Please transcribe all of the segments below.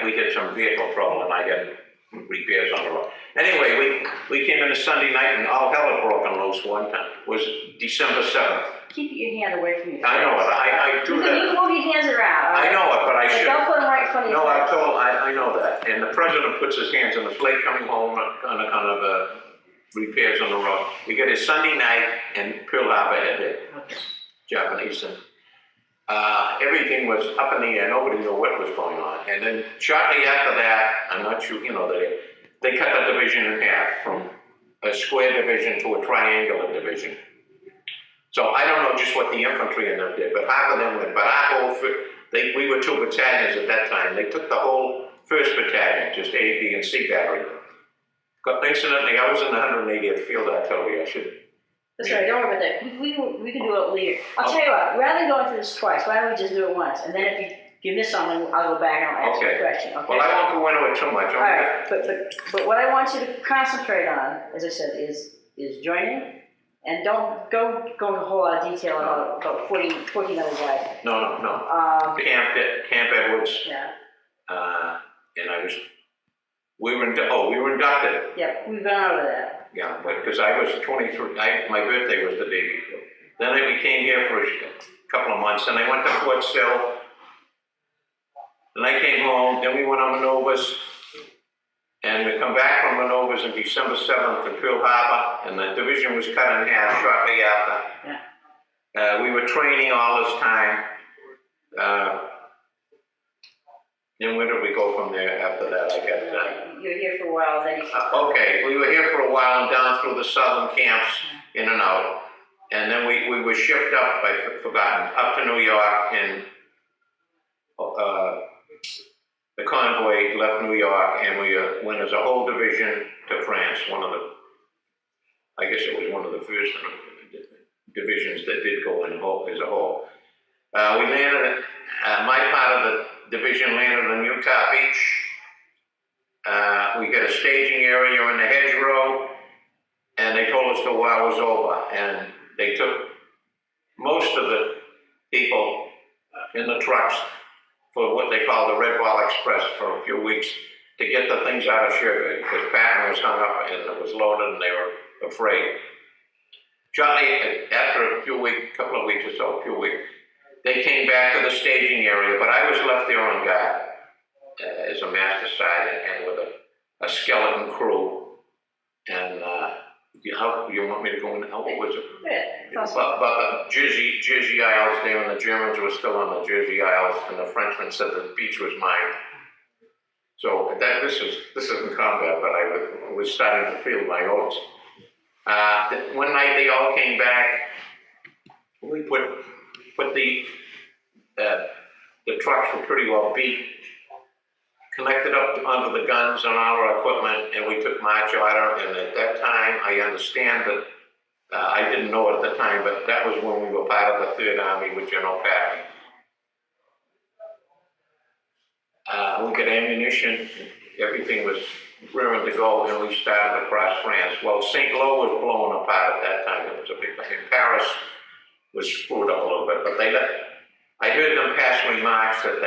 we had some vehicle trouble and I had repairs on the road. Anyway, we came in a Sunday night and all hell had broken loose one time. It was December 7th. Keep your hand away from you. I know it, I do that. You move your hands around. I know it, but I should. Don't put them right in front of you. No, I know that. And the president puts his hands on his leg coming home on kind of repairs on the road. We get it Sunday night and Pearl Harbor had hit. Japanese and everything was up in the air. Nobody knew what was going on. And then shortly after that, I'm not sure, they cut the division in half from a square division to a triangular division. So I don't know just what the infantry in them did, but half of them went. But our whole, we were 2 battalions at that time. They took the whole 1st Battalion, just A, B, and C battery. Incidentally, I was in the 180th Field Artillery. I should. That's right, don't worry about that. We can do it later. I'll tell you what, rather than going through this twice, why don't we just do it once? And then if you miss something, I'll go back and I'll answer the question. Okay. Well, I won't go into it too much. All right, but what I want you to concentrate on, as I said, is joining. And don't go into a whole lot of detail about 14 other guys. No. Camp Edwards. Yeah. And we were inducted. Yep, we've gone over that. Yeah, because I was 23. My birthday was the day before. Then we came here for a couple of months, and I went to Fort Sill. Then I came home. Then we went on maneuvers. And we come back from maneuvers on December 7th to Pearl Harbor, and the division was cut in half shortly after. Yeah. We were training all this time. Then where did we go from there after that? I got you were here for a while, then you okay, we were here for a while and down through the southern camps, in and out. And then we were shipped up, I've forgotten, up to New York, and the convoy left New York, and we went as a whole division to France. I guess it was one of the first divisions that did go in as a whole. We landed, my part of the division landed on Utah Beach. We got a staging area in the hedgerow, and they told us the war was over, and they took most of the people in the trucks for what they call the Red Ball Express for a few weeks to get the things out of Sugar, because Patton was hung up and it was loaded and they were afraid. Shortly after couple of weeks or so, they came back to the staging area, but I was left there on guard as a master sergeant and with a skeleton crew. And how you want me to go in? What was it? Yeah, but Jersey Isles there, and the Germans were still on the Jersey Isles, and the Frenchmen said the beach was mine. So this isn't combat, but I was starting to feel my oats. One night they all came back. We put the trucks were pretty well beat, connected up onto the guns on our equipment, and we took march order. And at that time, I understand that I didn't know it at the time, but that was when we were part of the 3rd Army with General Patton. We got ammunition, everything was raring to go, and we started across France. Well, St. Lo was blowing apart at that time. It was a big thing. Paris was screwed up a little bit, but I heard them pass remarks that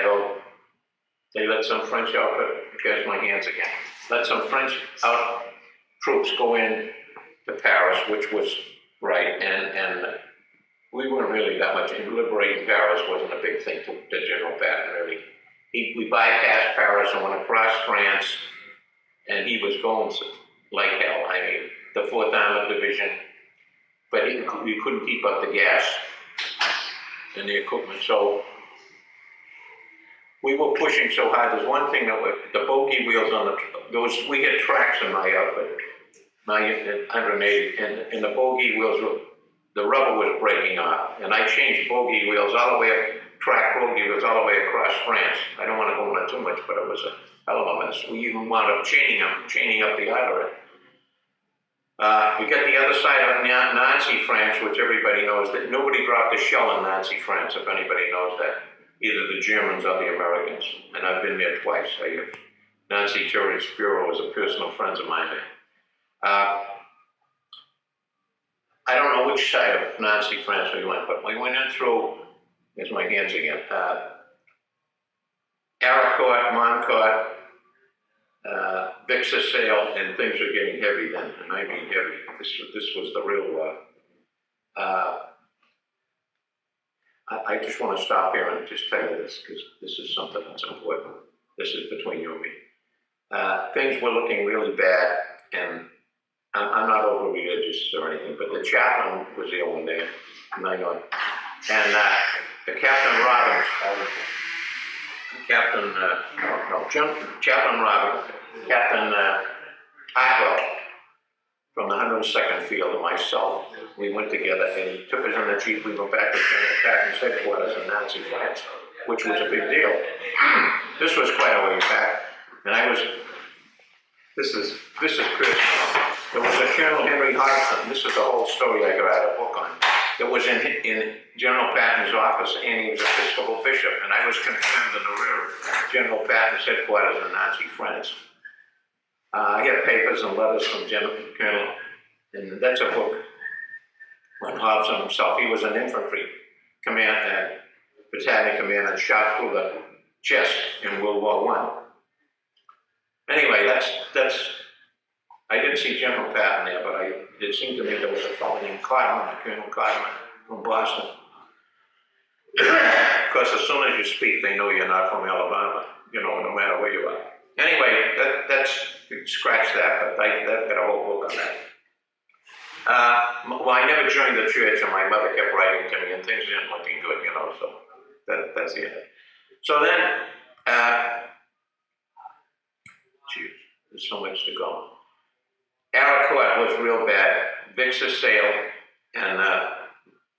they let some French outfit, there's my hands again, let some French troops go in to Paris, which was right, and we weren't really that much. Liberating Paris wasn't a big thing to General Patton, really. We bypassed Paris and went across France, and he was going like hell. I mean, the 4th Armored Division, but we couldn't keep up the gas and the equipment, so we were pushing so hard. There's one thing that the bogey wheels on we had tracks in my outfit, my 180, and the bogey wheels, the rubber was breaking off, and I changed bogey wheels all the way, track bogey wheels all the way across France. I don't want to go into too much, but it was a hell of a mess. We even wound up chaining up the artery. We got the other side of Nancy, France, which everybody knows that nobody dropped a shell in Nancy, France, if anybody knows that. Either the Germans or the Americans. And I've been there twice. Nancy Terry Spiro was a personal friend of mine there. I don't know which side of Nancy, France we went, but we went in through, here's my hands again, Arras Aracourt, Moncourt, Bix's Sale, and things were getting heavy then, and I mean heavy. This was the real war. I just want to stop here and just tell you this, because this is something that's important. This is between you and me. Things were looking really bad, and I'm not over religious or anything, but the chaplain was the only there, Minot. And the Captain Robbins, Chaplain Robbins, Captain Hartwell from the 102nd Field and myself, we went together, and he took us in the Jeep. We went back to General Patton's headquarters in Nazi France, which was a big deal. This was quite a way back, and this is personal. There was a Colonel Henry Hodgson. This is the whole story I got out of a book on. That was in General Patton's office, and he was Episcopal bishop, and I was confirmed in the rear of General Patton's headquarters in Nazi France. I had papers and letters from Colonel, and that's a book on Hobson himself. He was an infantry battalion commander and shot through the chest in World War I. Anyway, that's. I didn't see General Patton there, but it seemed to me there was a fellow named Cotterman, Colonel Cotterman from Boston. Of course, as soon as you speak, they know you're not from Alabama, no matter where you are. Anyway, scratch that, but I've got a whole book on that. Well, I never joined the church, and my mother kept writing to me, and things weren't looking good, so that's the end. So then, there's so much to go. Aracourt was real bad. Bix's Sale, and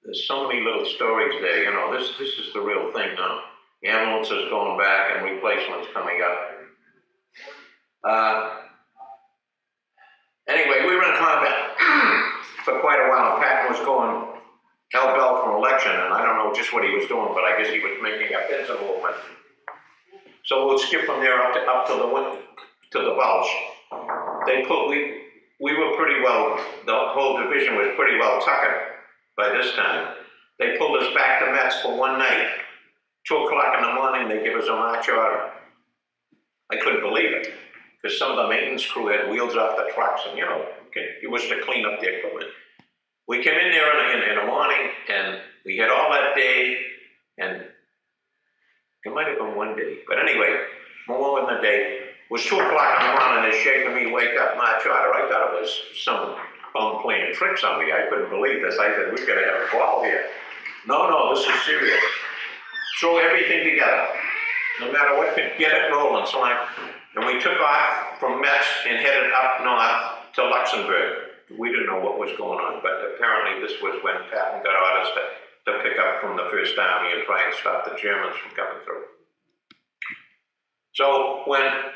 there's so many little stories there. This is the real thing now. The ambulances going back and replacements coming up. Anyway, we were in combat for quite a while. Patton was going hell-bell for election, and I don't know just what he was doing, but I guess he was making a pincer movement. So we'll skip from there up to the Bulge. We were pretty well, the whole division was pretty well tuckered by this time. They pulled us back to Metz for one night. 2 o'clock in the morning, they give us a march order. I couldn't believe it, because some of the maintenance crew had wheels off the trucks, and it was to clean up the equipment. We came in there in the morning, and we had all that day, and it might have been one day, but anyway, more than a day. It was 2 o'clock in the morning, they're shaking me, wake up, march order. I thought it was some bum playing tricks on me. I couldn't believe this. I said, we're gonna have a ball here. No, this is serious. Throw everything together. No matter what, get it rolling. And we took off from Metz and headed up north to Luxembourg. We didn't know what was going on, but apparently this was when Patton got orders to pick up from the First Army and try and stop the Germans from coming through. So when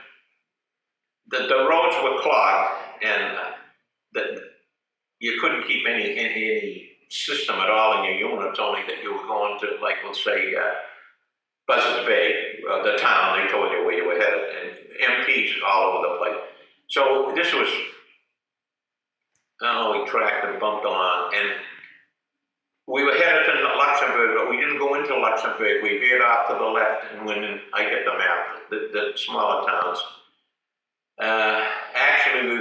the roads were clogged, and you couldn't keep any system at all in your units, only that you were going to, like, we'll say, Buzzards Bay, the town. They told you where you were headed, and MPs all over the place. So this was, we tracked and bumped along, and we were headed to Luxembourg, but we didn't go into Luxembourg. We veered off to the left and went in. I get the map, the smaller towns. Actually,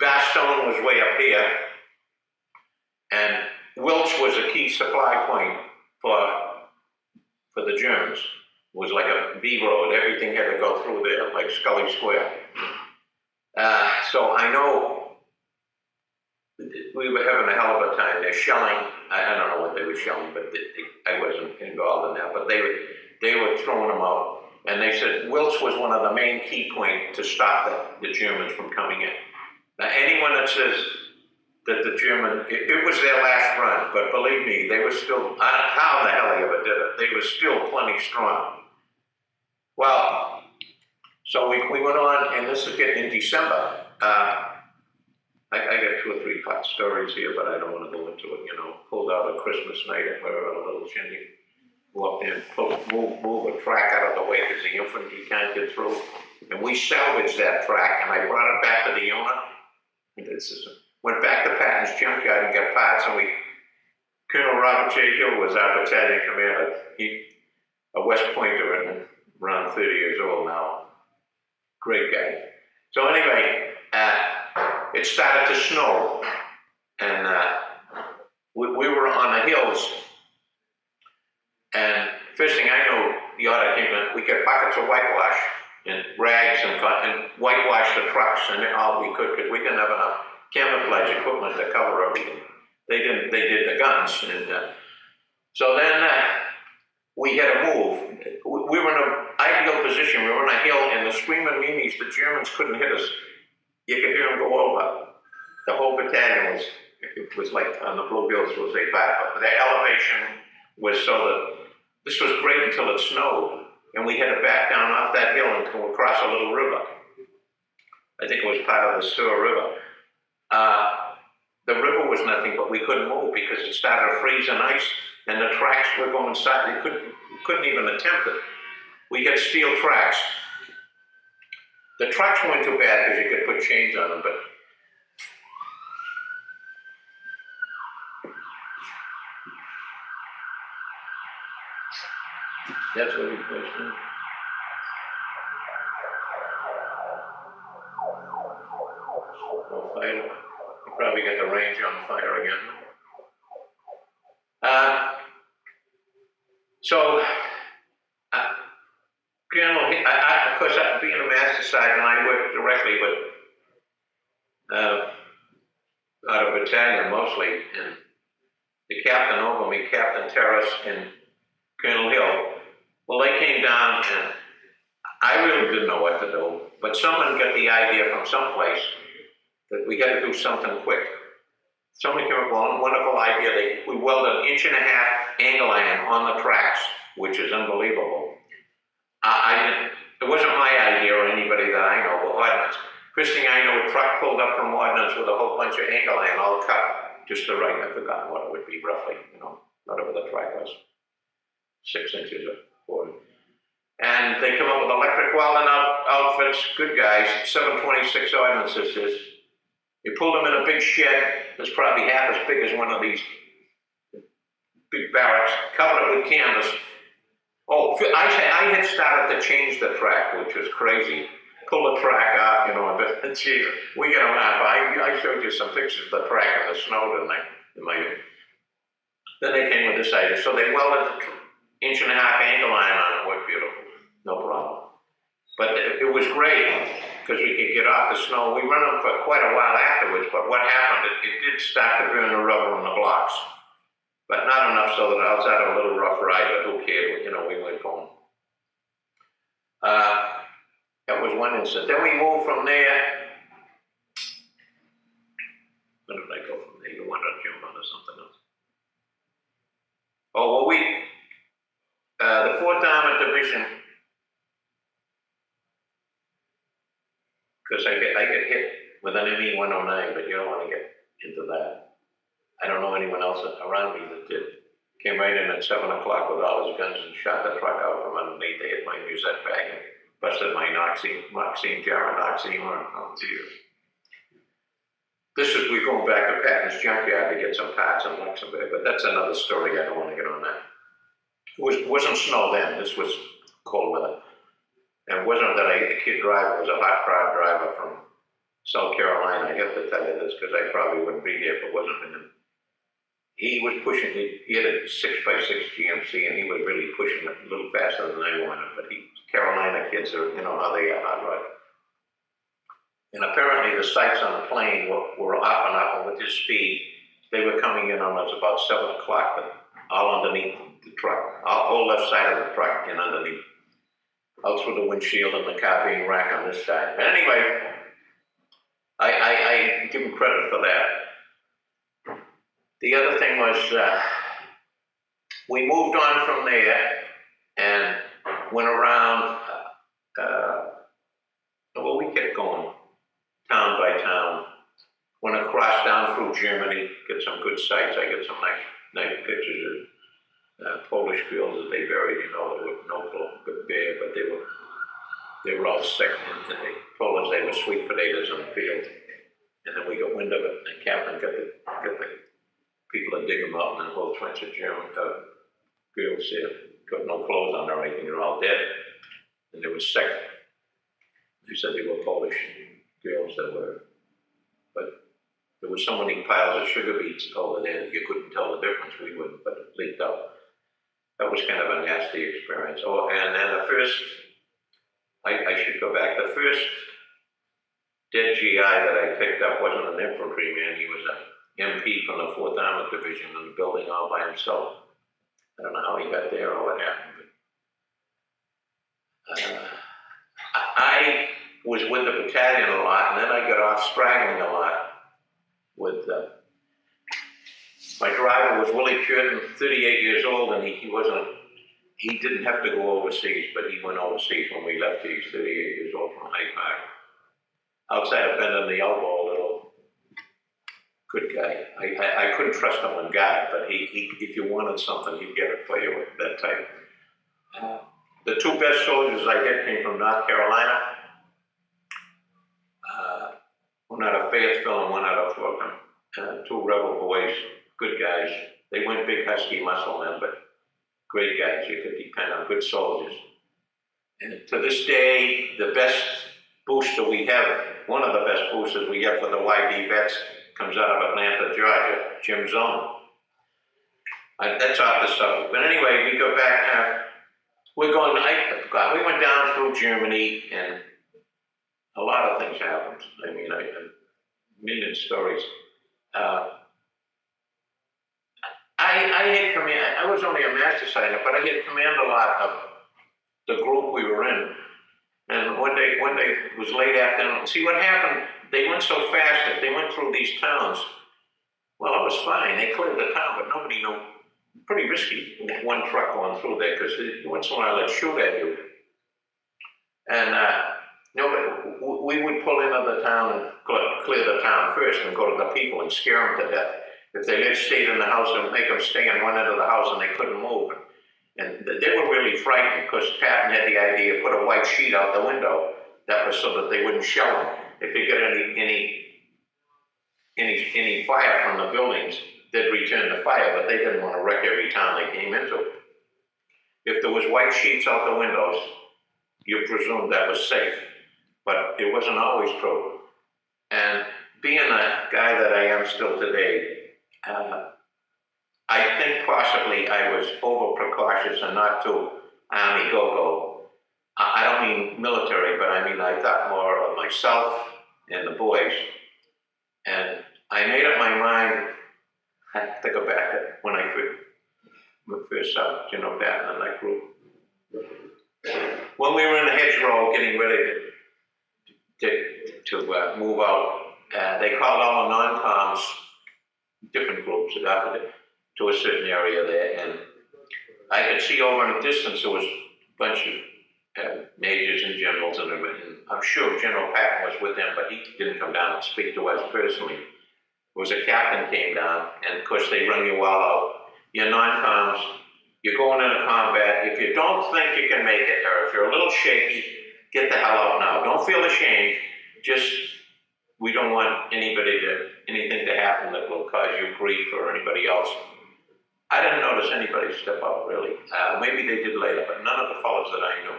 Bastogne was way up here, and Wiltz was a key supply point for the Germans. It was like a B road. Everything had to go through there, like Scully Square. So I know we were having a hell of a time. They're shelling. I don't know what they were shelling, but I wasn't involved in that. But they were throwing them out. And they said Wiltz was one of the main key points to stop the Germans from coming in. Now, anyone that says that the German, it was their last run, but believe me, they were still, how the hell they ever did it, they were still plenty strong. Well, so we went on, and this is getting in December. I got 2 or 3 hot stories here, but I don't want to go into it, pulled out a Christmas night and we were on a little shindig. Go up there and move a track out of the way because the infantry can't get through. And we salvaged that track, and I brought it back to the unit. Went back to Patton's junkyard and got parts, and Colonel Robert J. Hill was our battalion commander. He, a West Pointer, and around 30 years old now. Great guy. So anyway, it started to snow, and we were on the hills, and first thing I know, the order came in, we got buckets of whitewash and rags and whitewash the trucks and all we could, because we didn't have enough camouflage equipment to cover everything. They did the guns, and so then we had to move. We were in an ideal position. We were on a hill, and the screaming meanies, the Germans couldn't hit us. You could hear them go over. The whole battalion was like on the Blue Hills was a back, but the elevation was so that this was great until it snowed, and we had to back down off that hill and go across a little river. I think it was part of the Sewer River. The river was nothing, but we couldn't move because it started freezing ice, and the tracks were going south. They couldn't even attempt it. We had steel tracks. The trucks weren't too bad because you could put chains on them, but that's what we pushed in. No fire. You probably got the range on fire again. Colonel, of course, being a master sergeant, I worked directly with out of battalion mostly, and the captain over me, Captain Terrace and Colonel Hill. Well, they came down, and I really didn't know what to do, but someone got the idea from someplace that we had to do something quick. Somebody came up with a wonderful idea. We welded an 1.5-inch angle iron on the tracks, which is unbelievable. It wasn't my idea or anybody that I know, but ordnance. First thing I know, a truck pulled up from ordnance with a whole bunch of angle iron all cut just the right. I've forgotten what it would be roughly, whatever the track was, 6 inches or 4. And they come up with electric welding outfits, good guys, 726 ordnance sisters. You pulled them in a big shed that's probably half as big as one of these big barracks, covered it with canvas. Oh, I had started to change the track, which was crazy. Pull the track off, but geez, we got them off. I showed you some pictures of the track in the snow, didn't I? Then they came with this idea. So they welded the 1.5-inch angle iron on it. Worked beautiful, no problem. But it was great because we could get off the snow. We ran them for quite a while afterwards, but what happened, it did start to burn the rubber on the blocks. But not enough so that I was at a little rough ride, but who cared? We went home. That was one incident. Then we moved from there. Where did I go from there? You wanted to jump onto something else? Oh, well, the 4th Armored Division, because I get hit with an ME-109, but you don't want to get into that. I don't know anyone else around me that did. Came right in at 7 o'clock with all his guns and shot the truck out from underneath. They hit my musette bag and busted my jar of Noxine. Oh, dear. We're going back to Patton's junkyard to get some parts in Luxembourg, but that's another story. I don't want to get on that. It wasn't snow then. This was cold weather. And it wasn't that a kid driver. It was a hot rod driver from South Carolina. I have to tell you this because I probably wouldn't be here if it wasn't for him. He was pushing, he had a 6x6 GMC, and he was really pushing it a little faster than I wanted, but Carolina kids are, how they are, hot rod. And apparently the sights on the plane were off and up, and with his speed, they were coming in on us about 7 o'clock, but all underneath the truck, whole left side of the truck and underneath, out through the windshield and the car being racked on this side. But anyway, I give him credit for that. The other thing was, we moved on from there and went around, we kept going town by town. Went across down through Germany, get some good sights. I get some nice pictures of Polish fields that they buried, they were no good bear, but they were all sick, and they told us they were sweet potatoes in the field. And then we got wind of it, and the captain got the people to dig them up, and the whole trench of German girls there got no clothes on or anything, they're all dead. and there was second. They said they were Polish girls that were, but there was so many piles of sugar beets over there that you couldn't tell the difference. We wouldn't, but it leaked out. That was kind of a nasty experience. Oh, and then the first, I should go back. The first dead GI that I picked up wasn't an infantryman. He was an MP from the 4th Armored Division in the building all by himself. I don't know how he got there or what happened. But, I was with the battalion a lot, and then I got off straggling a lot with, my driver was Willie Curtin, 38 years old, and he didn't have to go overseas, but he went overseas when we left. He was 38 years old from Hyde Park. Outside of bending the elbow a little, good guy. I couldn't trust him on guard, but he if you wanted something, he'd get it for you at that type. The two best soldiers I had came from North Carolina. One out of Fayetteville and one out of Fulton. Two rebel boys, good guys. They weren't big, husky muscle men, but great guys. You could depend on, good soldiers. And to this day, the best booster we have, one of the best boosters we have for the YD vets, comes out of Atlanta, Georgia, Jim Zone. That's off the subject. But anyway, we go back. We went down through Germany, and a lot of things happened. I mean, a million stories. I had command. I was only a master sergeant, but I had command a lot of the group we were in. And one day it was late afternoon. See what happened? They went so fast that they went through these towns. Well, it was fine. They cleared the town, but nobody knew. Pretty risky, one truck going through there, because once in a while they'd shoot at you. And we would pull into the town and clear the town first and go to the people and scare them to death. If they stayed in the house, and make them stay and run into the house and they couldn't move. And they were really frightened, because Patton had the idea to put a white sheet out the window. That was so that they wouldn't shell them. If they got any fire from the buildings, they'd return the fire, but they didn't want to wreck every town they came into. If there was white sheets out the windows, you presumed that was safe, but it wasn't always true. And being a guy that I am still today, I think possibly I was over precautious and not too Army go-go. I don't mean military, but I mean I thought more of myself and the boys. And I made up my mind. I have to go back to when I first saw Patton and that group. When we were in the hedgerow getting ready to move out, they called all the non-coms, different groups, adopted it to a certain area there, and I could see over in the distance there was a bunch of majors and generals, and I'm sure General Patton was with them, but he didn't come down and speak to us personally. It was a captain came down, and of course they run you all out. You're non-coms, you're going into combat. If you don't think you can make it, or if you're a little shaky, get the hell out now. Don't feel ashamed. We don't want anything to happen that will cause you grief or anybody else. I didn't notice anybody step out, really. Maybe they did later, but none of the fellows that I knew.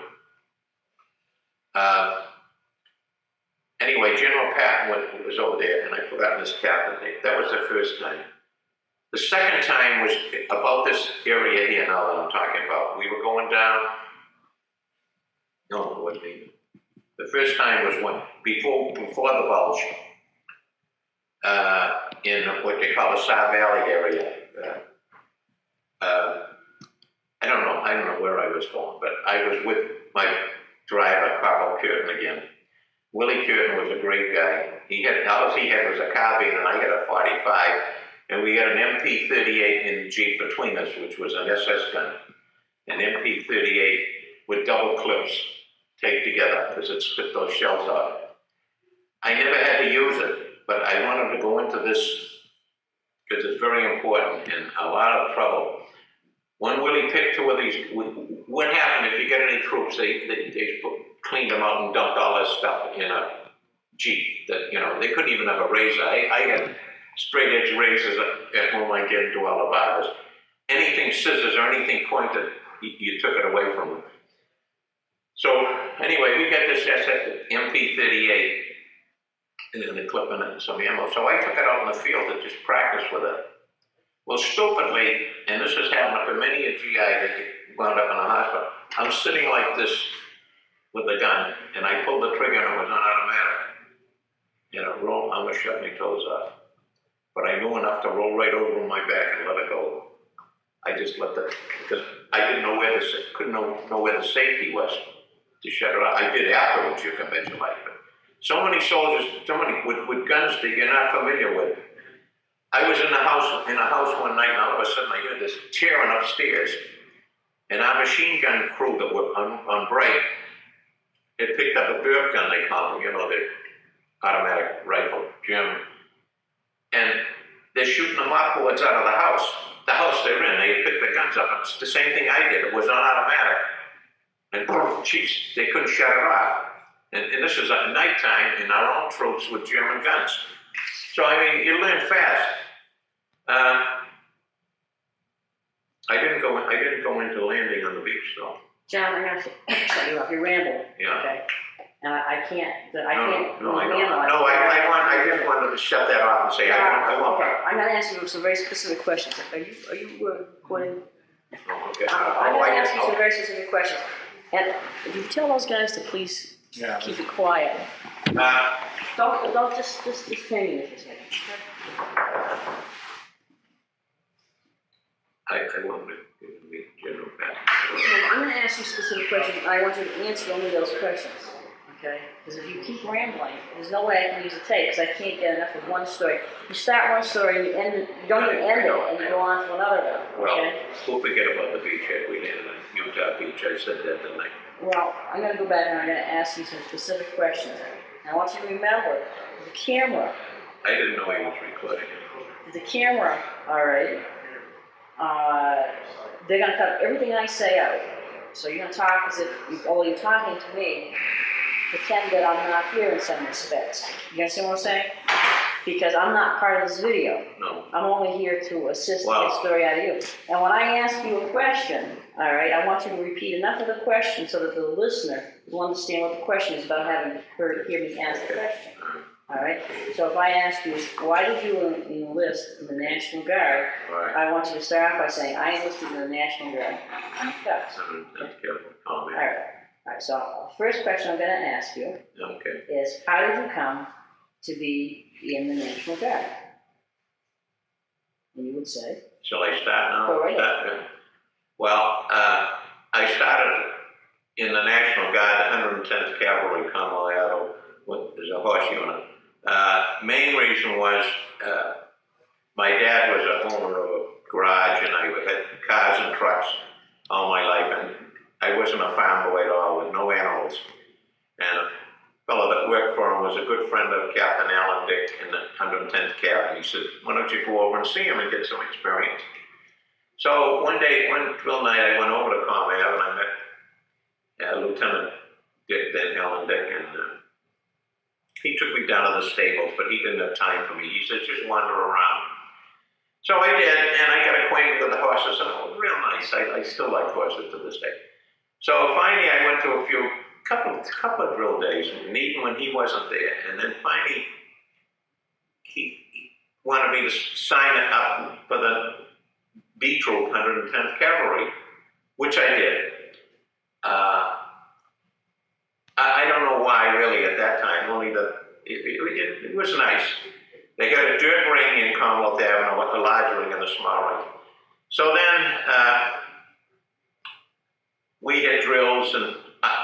Anyway, General Patton was over there, and I forgot his captain name. That was the first time. The second time was about this area here now that I'm talking about. We were going down. No, it wasn't even. The first time was before the Bulge, in what they call the Saar Valley area. I don't know where I was going, but I was with my driver, Corporal Curtin again. Willie Curtin was a great guy. All he had was a carbine, and I had a 45, and we had an MP-38 in the Jeep between us, which was an SS gun. An MP-38 with double clips taped together, because it spit those shells out. I never had to use it, but I wanted to go into this, because it's very important and a lot of trouble. When Willie picked two of these, what happened if you get any troops? They cleaned them out and dumped all this stuff in a Jeep. That they couldn't even have a razor. I had straight edge razors at home. I get into all the barbers. Anything scissors or anything pointed, you took it away from them. So Anyway, we got this MP38 and the clip in it and some ammo. So I took it out in the field to just practice with it. Well, stupidly, and this has happened to many a GI that wound up in a hospital, I'm sitting like this with the gun, and I pulled the trigger and it was on automatic. And it rolled, I almost shut my toes off. But I knew enough to roll right over my back and let it go. I just let it, because I didn't know where couldn't know where the safety was to shut it off. I did afterwards, you can bet your life. But so many soldiers, so many with guns that you're not familiar with. I was in a house one night, and all of a sudden I heard this tearing upstairs, and our machine gun crew that were on break had picked up a burp gun, they call them, you know, the automatic rifle, German, and they're shooting the mopboards out of the house they're in. They had picked the guns up. It's the same thing I did. It was on automatic, and boom, geez, they couldn't shut it off. And this is at nighttime in our own troops with German guns. So I mean, you learn fast. I didn't go into landing on the beach though. John, I have to shut you off. You ramble. Yeah. Okay. And I can't. No, I just wanted to shut that off and say I want. Okay. I'm going to ask you some very specific questions. Are you recording? Oh, okay. I'm going to ask you some very specific questions. And if you tell those guys to please keep it quiet. Don't just hang in for a second. I want to be general back. I'm going to ask you specific questions. I want you to answer only those questions. Okay? Because if you keep rambling, there's no way I can use a tape because I can't get enough of one story. You start one story and you don't even end it, and you go on to another one. Okay? Well, we'll forget about the beachhead. We landed on Utah Beach. I said that tonight. Well, I'm going to go back and I'm going to ask you some specific questions. And I want you to remember the camera. I didn't know he was recording. The camera, all right, they're going to cut everything I say out. So you're going to talk as if, although you're talking to me, pretend that I'm not here in some respects. You understand what I'm saying? Because I'm not part of this video. No. I'm only here to assist and get a story out of you. And when I ask you a question, all right, I want you to repeat enough of the question so that the listener will understand what the question is without having hear me ask the question. All right? So if I ask you, why did you enlist in the National Guard? Right. I want you to start off by saying, I enlisted in the National Guard. That's careful. All right. All right, so the first question I'm going to ask you is, how did you come to be in the National Guard? And you would say? Shall I start now? Go right ahead. Well, I started in the National Guard, the 110th Cavalry, Colorado, as a horse unit. Main reason was my dad was a owner of a garage, and I had cars and trucks all my life, and I wasn't a farm boy at all with no animals. And a fellow that worked for him was a good friend of Captain Alan Dick in the 110th Cav, and he said, why don't you go over and see him and get some experience? So one drill night, I went over to Comm Ave and I met Lieutenant Dick, then Alan Dick, and he took me down to the stables, but he didn't have time for me. He said, just wander around. So I did, and I got acquainted with the horses, and it was real nice. I still like horses to this day. So finally, I went to a couple of drill days, and even when he wasn't there, and then finally, he wanted me to sign it up for the B Troop 110th Cavalry, which I did. I don't know why, really, at that time, only that it was nice. They got a dirt ring in Commonwealth Avenue, with the large ring and the small ring. So then, we had drills, and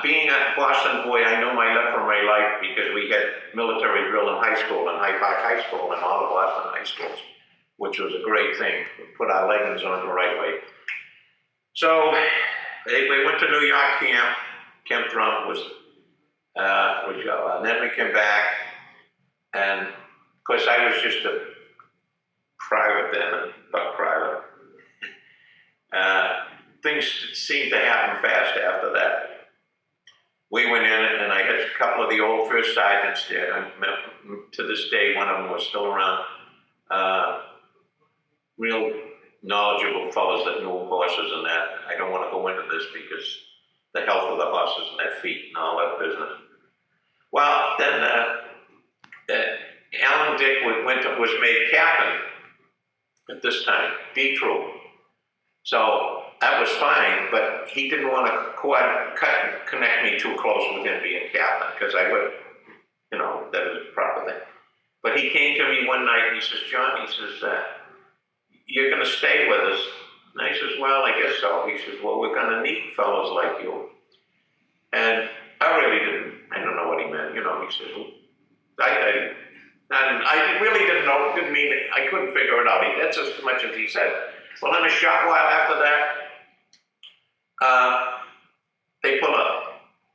being a Boston boy, I know my left from my right because we had military drill in high school, in Hyde Park High School, and all the Boston high schools, which was a great thing. We put our leggings on the right way. So we went to New York Camp Drum was, and then we came back, and of course I was just a private then, a buck private. Things seemed to happen fast after that. We went in, and I had a couple of the old first sergeants there. I met, to this day, one of them was still around. Real knowledgeable fellows that knew horses and that. I don't want to go into this because the health of the horses and their feet and all that business. Well, then Alan Dick was made captain at this time, B Troop. So that was fine, but he didn't want to connect me too close with him being captain, because I would, that was a proper thing. But he came to me one night and he says, John, he says, you're going to stay with us. And I says, well, I guess so. He says, well, we're going to need fellows like you. And I don't know what he meant. He says, I really didn't know, didn't mean it. I couldn't figure it out. That's as much as he said. Well, in a short while after that, they pull a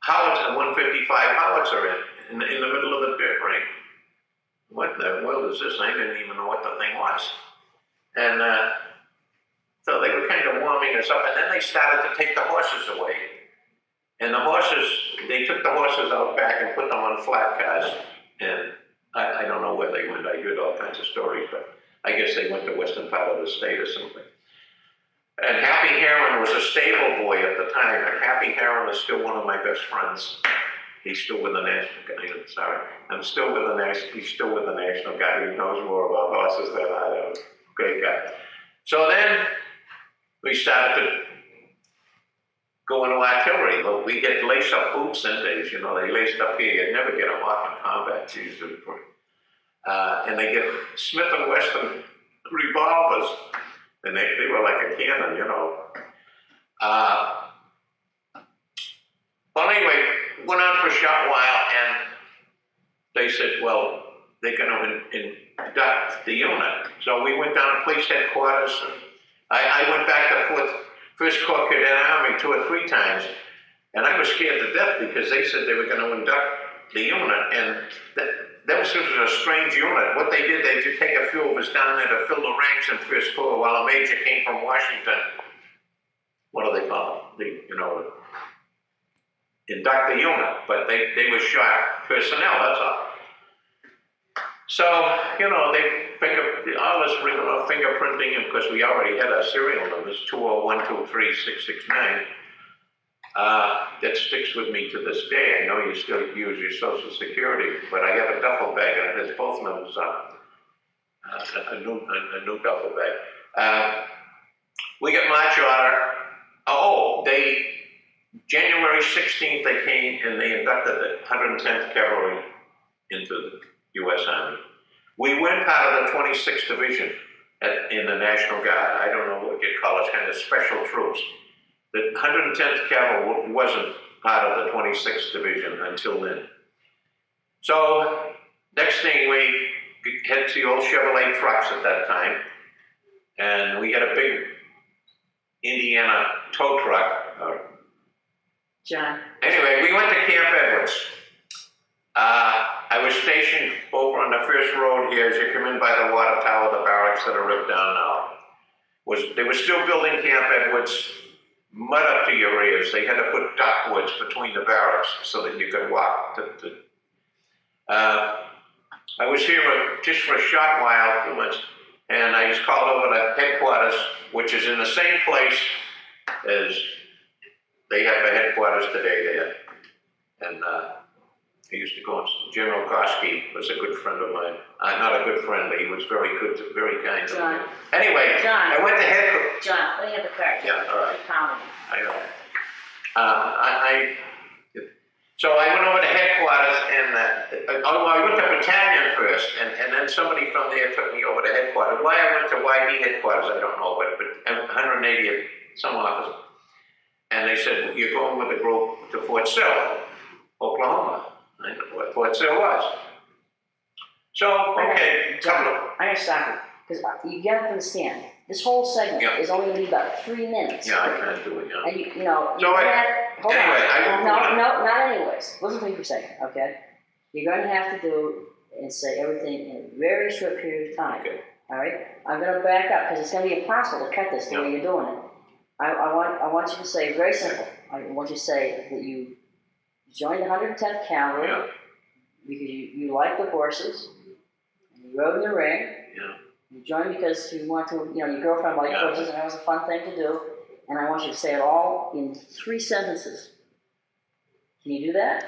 howitzer, a 155 howitzer in the middle of the dirt ring. What in the world is this? I didn't even know what the thing was. And so they were kind of warming us up, and then they started to take the horses away. And they took the horses out back and put them on flat cars. And I don't know where they went. I heard all kinds of stories, but I guess they went to western part of the state or something. And Happy Heron was a stable boy at the time, and Happy Heron is still one of my best friends. He's still with the National Guard. He's still with the National Guard. He knows more about horses than I do. Great guy. So then we started to go into artillery. We get laced up boots in days. They laced up here. You'd never get them off in combat. And they get Smith & Wesson revolvers. And they were like a cannon, Well, anyway, went on for a short while, and they said, well, they're going to induct the unit. So we went down to police headquarters, and I went back to 1st Corps Cadet Army 2 or 3 times, and I was scared to death because they said they were going to induct the unit, and that was sort of a strange unit. What they did, they did take a few of us down there to fill the ranks in 1st Corps while a major came from Washington. What do they call it? Induct the unit, but they were short personnel, that's all. So, they all this fingerprinting, and because we already had our serial numbers, 201236669. That sticks with me to this day. I know you still use your Social Security, but I have a duffel bag and it has both numbers on a new duffel bag. We get march order. January 16th they came and they inducted the 110th Cavalry into the U.S. Army. We went part of the 26th Division in the National Guard. I don't know what you'd call it, kind of special troops. The 110th Cavalry wasn't part of the 26th Division until then. So, next thing, we head to the old Chevrolet trucks at that time, and we had a big Indiana tow truck. John. Anyway, we went to Camp Edwards. I was stationed over on the first road here as you come in by the water tower, the barracks that are ripped down now. They were still building Camp Edwards, mud up to your ears. They had to put ductwoods between the barracks so that you could walk. I was here just for a short while, 2 months, and I was called over to headquarters, which is in the same place as they have a headquarters today there. And I used to go on. General Koski was a good friend of mine. Not a good friend, but he was very good, very kind to me. Anyway, John. I went to headquarters. John, let me have the card. Yeah, all right. I know. So I went over to headquarters, and I went to battalion first, and then somebody from there took me over to headquarters. Why I went to YB headquarters, I don't know, but 180th, some office. And they said, you're going with the group to Fort Sill, Oklahoma. I know what Fort Sill was. So, okay, I'm going to stop you, because you got to understand, this whole segment is only going to be about 3 minutes. Yeah, I can't do it, yeah. And not anyways. Listen to me for a second, okay? You're going to have to do and say everything in a very short period of time. Okay. All right? I'm going to back up, because it's going to be impossible to cut this the way you're doing it. I want you to say, very simple, I want you to say that you joined the 110th Cavalry because you like the horses, and you rode in the ring. Yeah. You joined because you want to, your girlfriend liked horses, and that was a fun thing to do. And I want you to say it all in 3 sentences. Can you do that?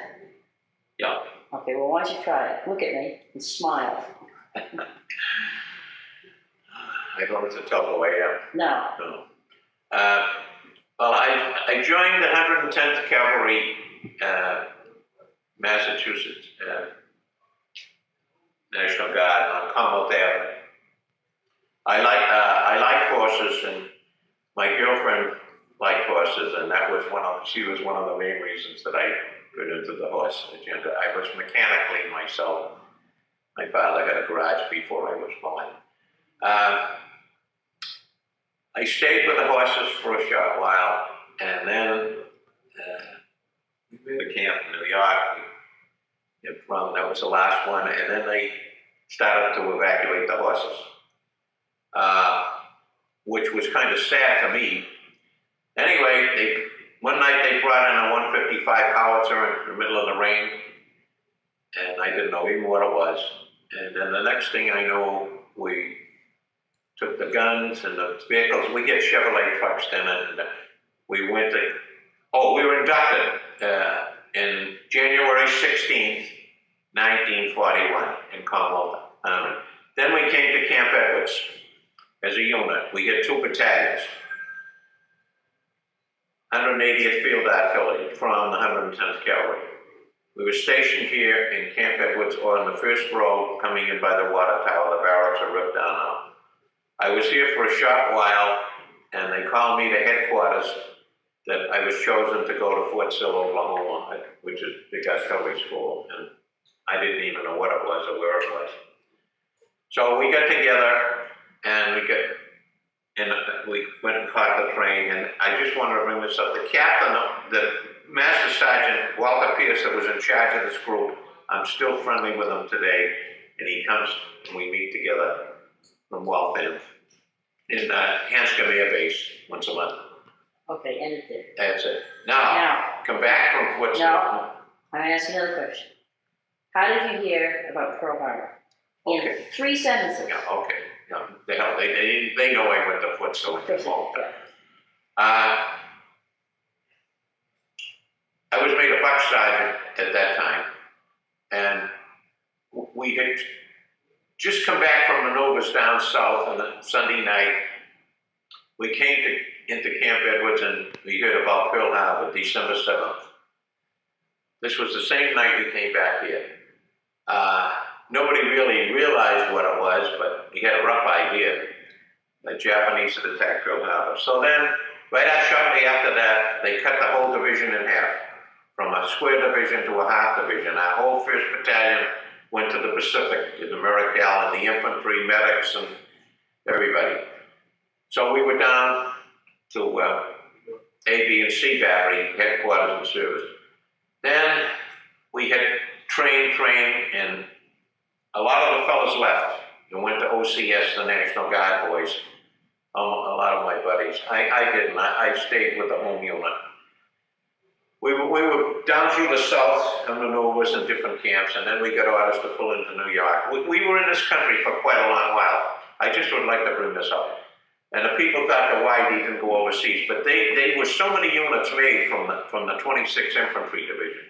Yeah. Okay, well, why don't you try it? Look at me and smile. I thought it's a tough way out. No. No. Well, I joined the 110th Cavalry, Massachusetts National Guard on Commonwealth Avenue. I like horses, and my girlfriend liked horses, and she was one of the main reasons that I got into the horse agenda. I was mechanically myself. My father had a garage before I was born. I stayed with the horses for a short while, and then we made a camp in New York. That was the last one, and then they started to evacuate the horses, which was kind of sad to me. Anyway, one night they brought in a 155 howitzer in the middle of the rain, and I didn't know even what it was. And then the next thing I know, we took the guns and the vehicles. We get Chevrolet trucks then, and we went to, we were inducted in January 16th, 1941 in Commonwealth Army. Then we came to Camp Edwards as a unit. We had 2 battalions. 180th Field Artillery from the 110th Cavalry. We were stationed here in Camp Edwards, or on the first row coming in by the water tower. The barracks are ripped down now. I was here for a short while, and they called me to headquarters that I was chosen to go to Fort Sill, Oklahoma, which is the artillery school, and I didn't even know what it was or where it was. So we got together, and we went and caught the train, and I just wanted to bring this up. The captain, the Master Sergeant, Walter Pierce, that was in charge of this group, I'm still friendly with him today, and he comes and we meet together from Waltham in Hanscom Air Base once a month. Okay, end it there. That's it. Now, come back from Fort Sill. No, I'm asking another question. How did you hear about Pearl Harbor? In 3 sentences. Yeah, okay. No, they know I went to Fort Sill in the fall. I was made a buck sergeant at that time, and we had just come back from maneuvers down south on a Sunday night. We came into Camp Edwards, and we heard about Pearl Harbor, December 7th. This was the same night we came back here. Nobody really realized what it was, but we had a rough idea. The Japanese had attacked Pearl Harbor. So then, shortly after that, they cut the whole division in half, from a square division to a half division. Our whole 1st Battalion went to the Pacific, did the Miracal and the infantry, medics, and everybody. So we were down to A, B, and C battery, headquarters and service. Then we had trained, and a lot of the fellas left and went to OCS, the National Guard boys. A lot of my buddies. I didn't. I stayed with the home unit. We were down through the south on maneuvers in different camps, and then we got orders to pull into New York. We were in this country for quite a long while. I just would like to bring this up. And the people thought the WWII didn't go overseas, but they were so many units made from the 26th Infantry Division,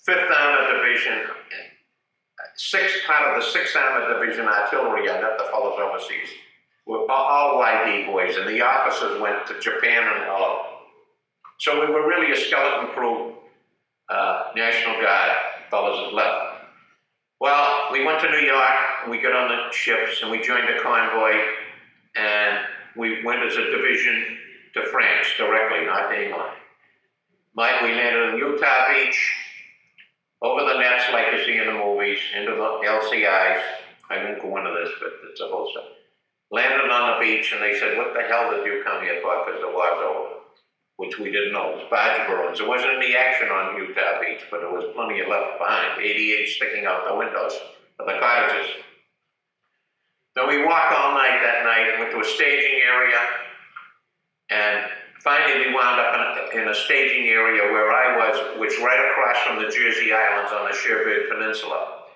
5th Armored Division, 6th part of the 6th Armored Division Artillery. I met the fellows overseas. We're all YD boys, and the officers went to Japan and all. So we were really a skeleton crew, National Guard fellows that left. Well, we went to New York, we got on the ships, and we joined a convoy, and we went as a division to France directly, not to England. We landed in Utah Beach, over the nets like you see in the movies, into the LCIs. I won't go into this, but it's a whole stuff. Landed on the beach, and they said, "What the hell did you come here for?" Because the war's over, which we didn't know. It was barge burns. There wasn't any action on Utah Beach, but there was plenty of left behind, 88 sticking out the windows of the cottages. Then we walked all night that night, went to a staging area, and finally we wound up in a staging area where I was, which right across from the Jersey Islands on the Cherbourg Peninsula.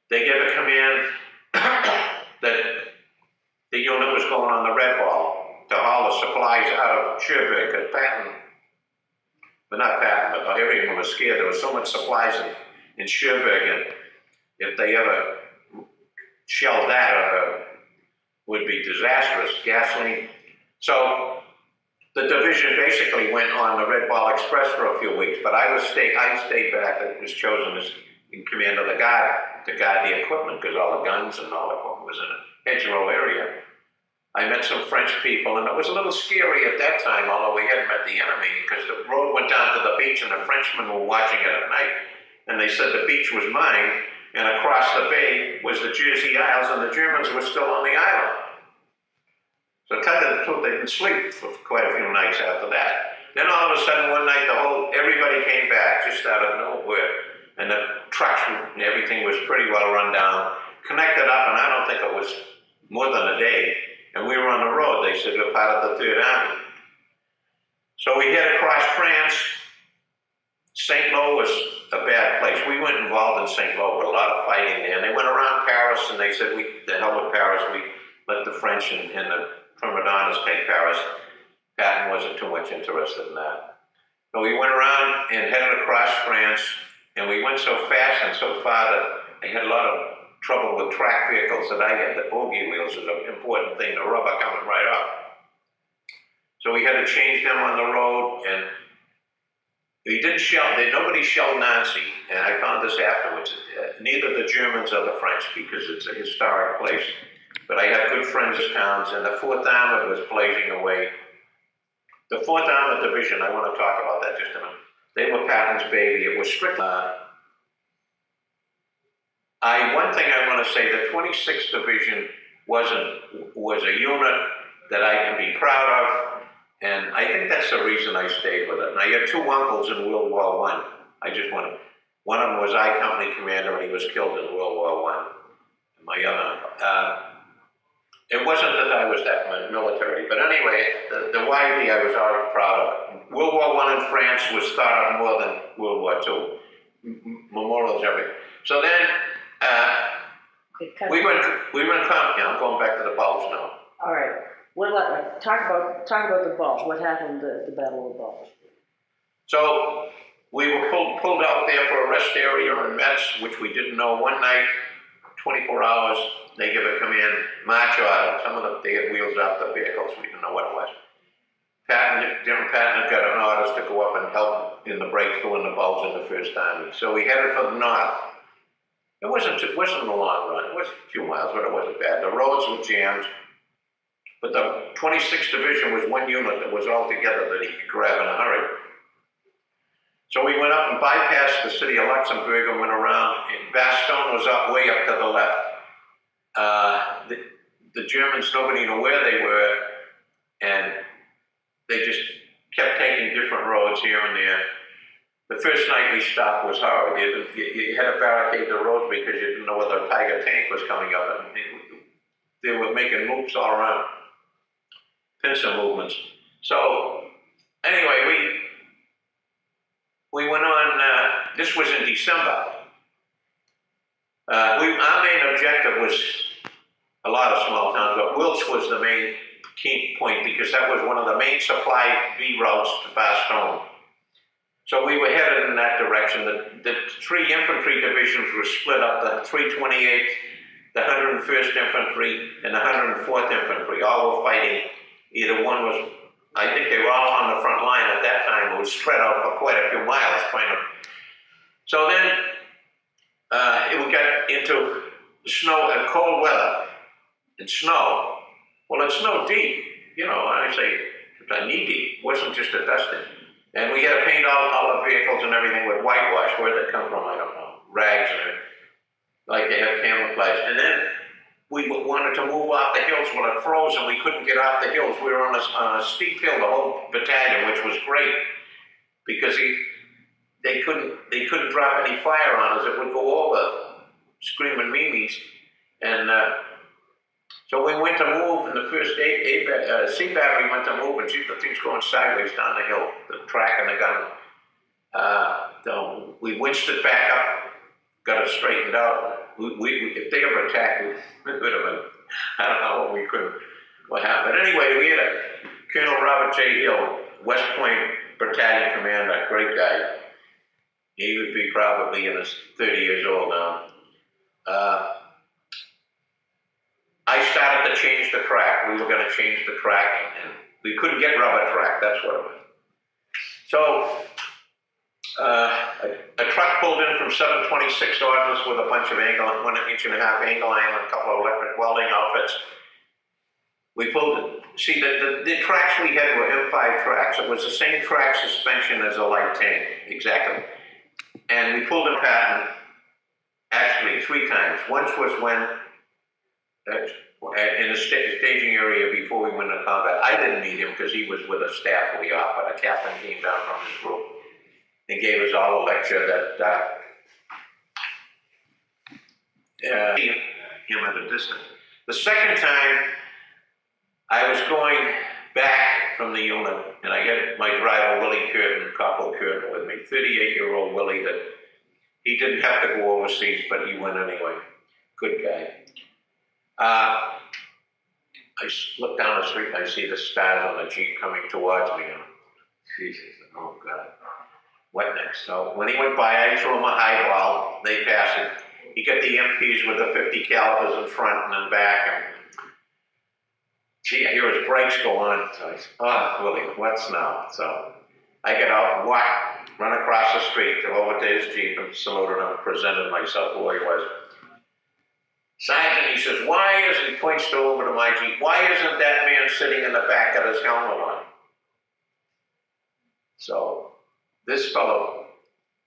They gave a command that the unit was going on the Red Ball to haul the supplies out of Cherbourg at Patton. but not Patton, but everyone was scared. There was so much supplies in Sherbrooke, and if they ever shelled that, would be disastrous, gasoline. So the division basically went on the Red Ball Express for a few weeks, but I stayed back. I was chosen as in command of the guard to guard the equipment, because all the guns and all the equipment was in a hedgerow area. I met some French people, and it was a little scary at that time, although we hadn't met the enemy, because the road went down to the beach, and the Frenchmen were watching it at night, and they said the beach was mine, and across the bay was the Jersey Isles, and the Germans were still on the island. So to tell you the truth, they didn't sleep for quite a few nights after that. Then all of a sudden, one night, everybody came back, just out of nowhere, and the trucks and everything was pretty well run down, connected up, and I don't think it was more than a day. And we were on the road. They said we're part of the Third Army. So we head across France. St. Lo was a bad place. We weren't involved in St. Lo, but a lot of fighting there. And they went around Paris, and they said, the hell with Paris. We let the French and the prima donnas take Paris. Patton wasn't too much interested in that. So we went around and headed across France, and we went so fast and so far that I had a lot of trouble with track vehicles that I had. The bogey wheels was an important thing, the rubber coming right up. So we had to change them on the road, and we didn't nobody shelled Nancy, and I found this afterwards. Neither the Germans or the French, because it's a historic place. But I had good friends in towns, and the 4th Armored was blazing away. The 4th Armored Division, I want to talk about that just a minute. They were Patton's baby. It was strictly. One thing I want to say, the 26th Division was a unit that I can be proud of, and I think that's the reason I stayed with it. And I had 2 uncles in World War I. One of them was I Company commander, and he was killed in World War I. My other uncle. It wasn't that I was that military, but anyway, the WWII I was already proud of. World War I in France was thought of more than World War II. Memorials, everything. So then, we went, I'm going back to the Bulge now. All right. Talk about the Bulge. What happened at the Battle of the Bulge? So we were pulled out there for a rest area in Metz, which we didn't know. One night, 24 hours, they give a command, march order. They had wheels off the vehicles. We didn't know what it was. General Patton had got orders to go up and help in the breakthrough in the Bulge in the First Army. So we headed for the north. It wasn't a long run. It was a few miles, but it wasn't bad. The roads were jammed. But the 26th Division was one unit that was all together that he could grab in a hurry. So we went up and bypassed the city of Luxembourg and went around, and Bastogne was way up to the left. The Germans, nobody knew where they were, and they just kept taking different roads here and there. The first night we stopped was hard. You had to barricade the roads because you didn't know whether a Tiger tank was coming up, and they were making loops all around, pincer movements. So anyway, we went on. This was in December. Our main objective was a lot of small towns, but Wiltz was the main key point because that was one of the main supply B routes to Bastogne. So we were headed in that direction. The 3 infantry divisions were split up, the 328th, the 101st Infantry, and the 104th Infantry. All were fighting. Either one was, I think they were all on the front line at that time. It was spread out for quite a few miles. So then we got into snow and cold weather and snow. Well, it snowed deep, and I say knee deep. It wasn't just a dusting. And we had to paint all the vehicles and everything with whitewash. Where did it come from? I don't know. Rags and everything. Like they have camouflage. And then we wanted to move off the hills. Well, it froze and we couldn't get off the hills. We were on a steep hill, the whole battalion, which was great because they couldn't drop any fire on us. It would go over, screaming memes. And so we went to move, and the first C battery went to move, and geez, the thing's going sideways down the hill, the track and the gun. So we winched it back up, got it straightened out. If they ever attacked, we could have been, I don't know what happened. But anyway, we had Colonel Robert J. Hill, West Point battalion commander, great guy. He would be probably in his 30 years old now. I started to change the track. We were going to change the track, and we couldn't get rubber track. That's what it was. So a truck pulled in from 726 Ordnance with a bunch of 1.5-inch angle iron and a couple of electric welding outfits. We pulled it. See, the tracks we had were M5 tracks. It was the same track suspension as a light tank, exactly. And we pulled in pattern actually 3 times. Once was when in the staging area before we went into combat. I didn't meet him because he was with a staff way off, but a captain came down from his group and gave us all a lecture that him at a distance. The second time, I was going back from the unit, and I had my driver, Willie Curtin, Corporal Curtin, with me, 38-year-old Willie, that he didn't have to go overseas, but he went anyway. Good guy. I look down the street and I see the stars on the Jeep coming towards me. And Jesus, oh God, what next? So when he went by, I threw him a highball. They passed it. He got the MPs with the 50 calibers in front and then back. And gee, I hear his brakes go on. So I said, oh, Willie, what's now? So I get out and run across the street to over to his Jeep and saluted him and presented myself who he was. Sergeant, he says, why isn't, he points over to my Jeep, why isn't that man sitting in the back of his helmet on? So this fellow,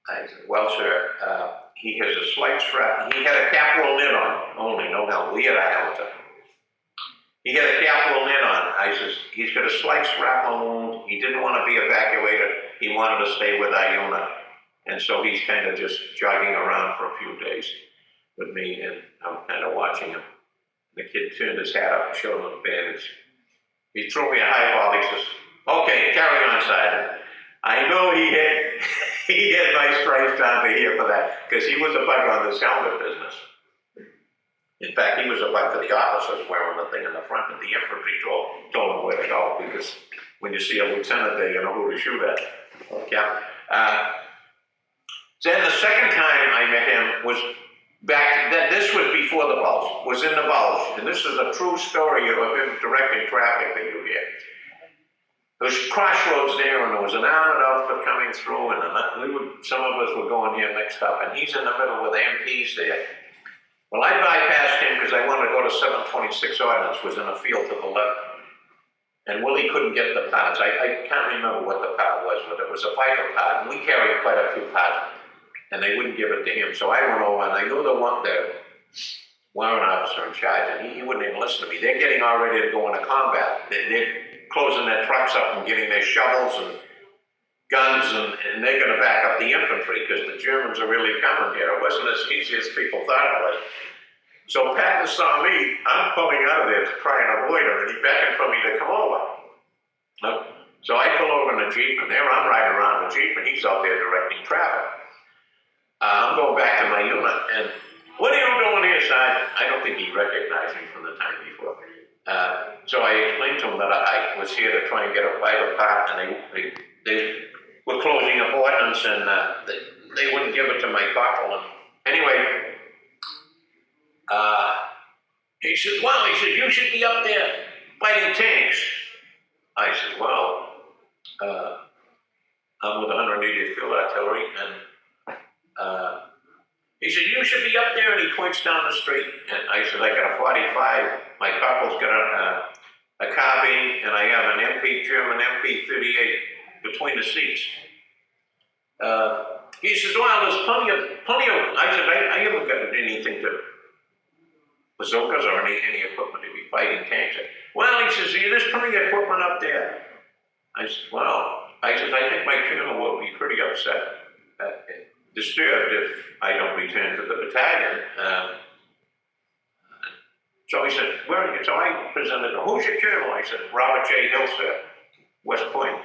I said, well, sir, he has a slight strap. He had a capital lid on, only, no helmet. We had a helmet on. He had a capital lid on. I says, he's got a slight shrapnel wound. He didn't want to be evacuated. He wanted to stay with our unit. And so he's kind of just jogging around for a few days with me, and I'm kind of watching him. The kid turned his hat up and showed him the bandage. He threw me a highball. He says, okay, carry on, Sergeant. I know he had my stripes down to here for that, because he was a bug on this helmet business. In fact, he was a bug for the officers wearing the thing in the front, and the infantry told him where to go, because when you see a lieutenant there, you know who to shoot at. Okay. Then the second time I met him was back, this was before the Bulge, was in the Bulge, and this is a true story of him directing traffic that you hear. There was crossroads there, and there was an armored outfit coming through, and some of us were going here mixed up, and he's in the middle with MPs there. Well, I bypassed him because I wanted to go to 726 Ordnance, was in a field to the left, and Willie couldn't get the parts. I can't remember what the part was, but it was a vital part, and we carried quite a few parts, and they wouldn't give it to him. So I went over, and I knew the warrant officer in charge, and he wouldn't even listen to me. They're getting all ready to go into combat. They're closing their trucks up and getting their shovels and guns, and they're going to back up the infantry because the Germans are really coming here. It wasn't as easy as people thought it was. So Patton saw me. I'm pulling out of there to try and avoid him, and he beckoned for me to come over. So I pull over in the Jeep, and there I'm riding around the Jeep, and he's out there directing traffic. I'm going back to my unit, and what are you doing here, Sergeant? I don't think he recognized me from the time before. So I explained to him that I was here to try and get a vital part, and they were closing up ordnance, and they wouldn't give it to my corporal. Anyway, he says, well, he says, you should be up there fighting tanks. I said, well, I'm with the 180th Field Artillery, and he said, you should be up there, and he points down the street, and I said, I got a 45, my corporal's got a carbine, and I have an German MP-38 between the seats. He says, well, there's plenty of, I said, I haven't got anything to bazookas or any equipment to be fighting tanks. Well, he says, there's plenty of equipment up there. I said, well, I think my colonel will be pretty upset, disturbed if I don't return to the battalion. So he said, where are you? So I presented, who's your colonel? I said, Robert J. Hill, sir, West Point.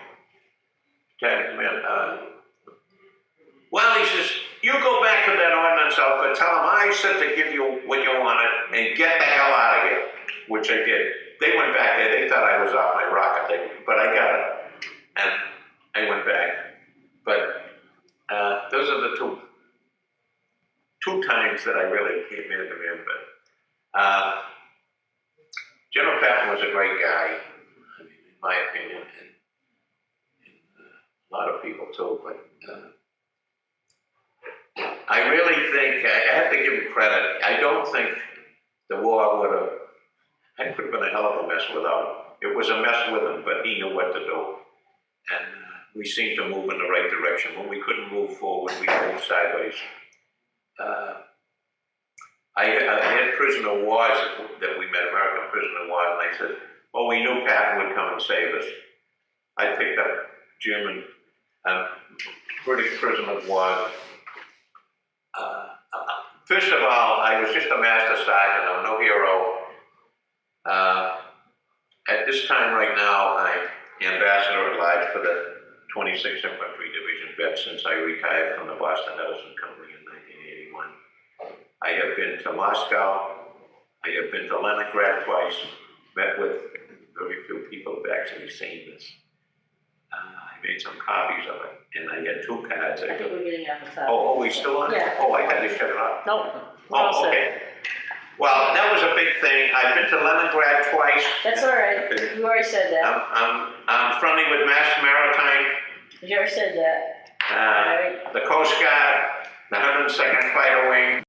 Battalion command. Well, he says, you go back to that ordnance outfit, tell them I said to give you what you wanted, and get the hell out of here, which I did. They went back there, they thought I was off my rocket, but I got it. And I went back. But those are the two times that I really came in to remember. General Patton was a great guy, I mean, in my opinion, and a lot of people too, but I really think, I have to give him credit, I don't think the war would have, it could have been a hell of a mess without him. It was a mess with him, but he knew what to do. And we seemed to move in the right direction. When we couldn't move forward, we moved sideways. I had prisoner of wars that we met, American prisoner of wars, and I said, oh, we knew Patton would come and save us. I picked up German, British prisoner of wars. First of all, I was just a master sergeant, I'm no hero. At this time right now, I'm ambassador at large for the 26th Infantry Division vet since I retired from the Boston Medicine Company in 1981. I have been to Moscow, I have been to Leningrad twice, met with very few people who have actually seen this. I made some copies of it, and I had 2 cards. I think we're getting out of time. Oh, we still on? Yeah. Oh, I had to shut it off. Nope. Oh, okay. Well, that was a big thing. I've been to Leningrad twice. That's all right. You already said that. I'm friendly with Mass Maritime. You already said that. All right. The Coast Guard, the 102nd Fighter Wing.